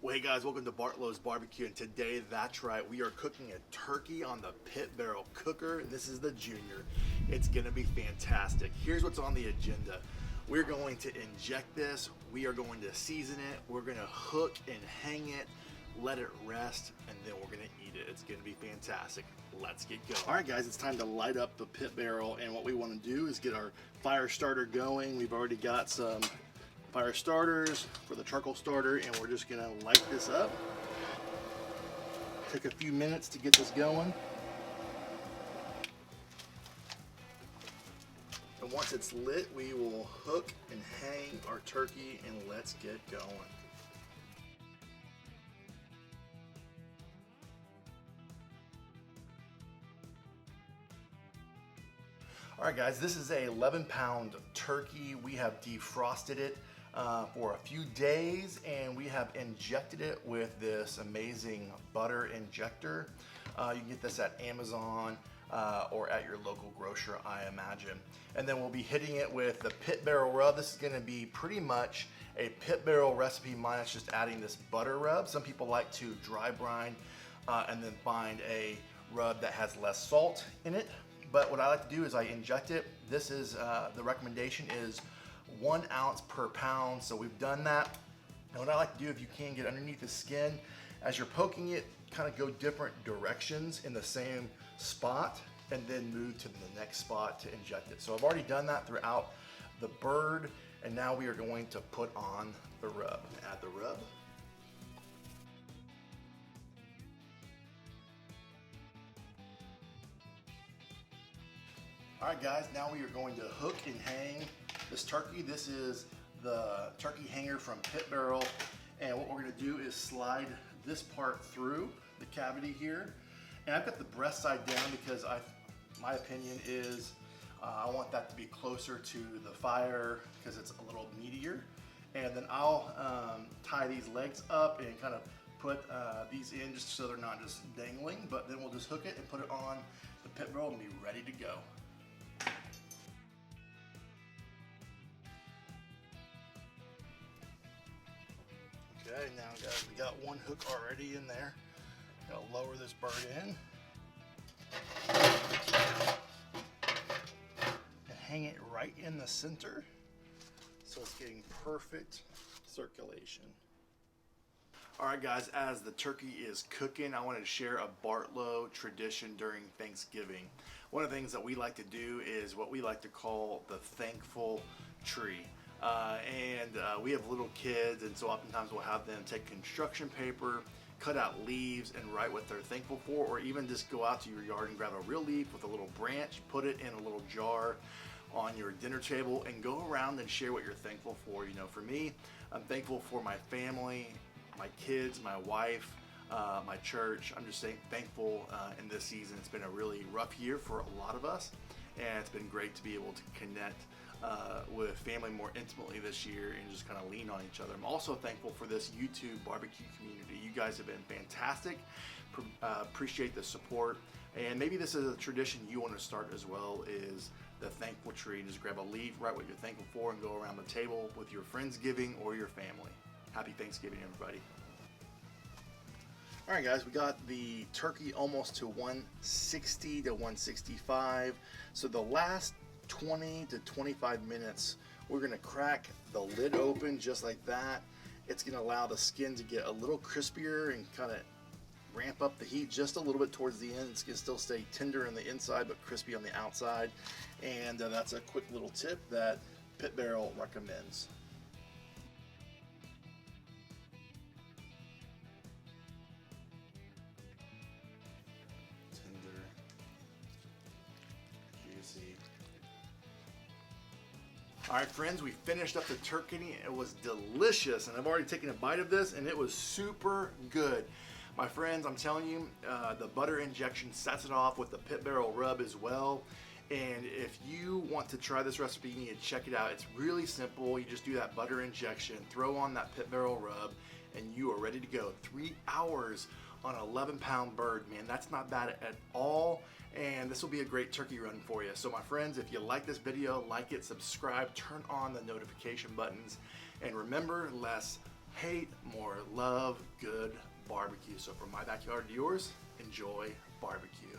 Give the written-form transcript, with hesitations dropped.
Well, hey guys, welcome to Bartlow's Barbecue, and today, that's right, we are cooking a turkey on the pit barrel cooker, and this is the Junior. It's gonna be fantastic. Here's what's on the agenda. We're going to inject this, we are going to season it, we're gonna hook and hang it, let it rest, and then we're gonna eat it. It's gonna be fantastic. Let's get going. All right guys, it's time to light up the pit barrel, and what we wanna do is get our fire starter going. We've already got some fire starters for the charcoal starter, and we're just gonna light this up. Take a few minutes to get this going. And once it's lit, we will hook and hang our turkey, and let's get going. All right guys, this is a 11-pound turkey. We have defrosted it for a few days, and we have injected it with this amazing butter injector. You can get this at Amazon or at your local grocer, I imagine. And then we'll be hitting it with the pit barrel rub. This is gonna be pretty much a pit barrel recipe minus just adding this butter rub. Some people like to dry brine and then find a rub that has less salt in it. But what I like to do is I inject it. This is, the recommendation is 1 ounce per pound. So we've done that. And what I like to do, if you can, get underneath the skin, as you're poking it, kind of go different directions in the same spot and then move to the next spot to inject it. So I've already done that throughout the bird, and now we are going to put on the rub. Add the rub. All right guys, now we are going to hook and hang this turkey. This is the turkey hanger from Pit Barrel, and what we're gonna do is slide this part through the cavity here. And I've got the breast side down because my opinion is I want that to be closer to the fire because it's a little meatier. And then I'll tie these legs up and kind of put these in just so they're not just dangling, but then we'll just hook it and put it on the pit barrel and be ready to go. Okay, now guys, we got one hook already in there. Gonna lower this bird in and hang it right in the center so it's getting perfect circulation. All right guys, as the turkey is cooking, I wanted to share a Bartlow tradition during Thanksgiving. One of the things that we like to do is what we like to call the thankful tree. We have little kids, and so oftentimes we'll have them take construction paper, cut out leaves, and write what they're thankful for, or even just go out to your yard and grab a real leaf with a little branch, put it in a little jar on your dinner table, and go around and share what you're thankful for. You know, for me, I'm thankful for my family, my kids, my wife, my church. I'm just thankful in this season. It's been a really rough year for a lot of us, and it's been great to be able to connect with family more intimately this year and just kind of lean on each other. I'm also thankful for this YouTube barbecue community. You guys have been fantastic. Appreciate the support, and maybe this is a tradition you want to start as well, is the thankful tree. Just grab a leaf, write what you're thankful for, and go around the table with your Friendsgiving or your family. Happy Thanksgiving, everybody. All right guys, we got the turkey almost to 160 to 165. So the last 20 to 25 minutes, we're gonna crack the lid open just like that. It's gonna allow the skin to get a little crispier and kind of ramp up the heat just a little bit towards the end. It's gonna still stay tender on the inside but crispy on the outside. And that's a quick little tip that Pit Barrel recommends. Tender, juicy. All right, friends, we finished up the turkey. It was delicious, and I've already taken a bite of this, and it was super good. My friends, I'm telling you, the butter injection sets it off with the Pit Barrel rub as well. And if you want to try this recipe, you need to check it out. It's really simple. You just do that butter injection, throw on that Pit Barrel rub, and you are ready to go. 3 hours on an 11-pound bird, man. That's not bad at all. And this will be a great turkey run for you. So my friends, if you like this video, like it, subscribe, turn on the notification buttons, and remember, less hate more love good barbecue. So from my backyard to yours, enjoy barbecue.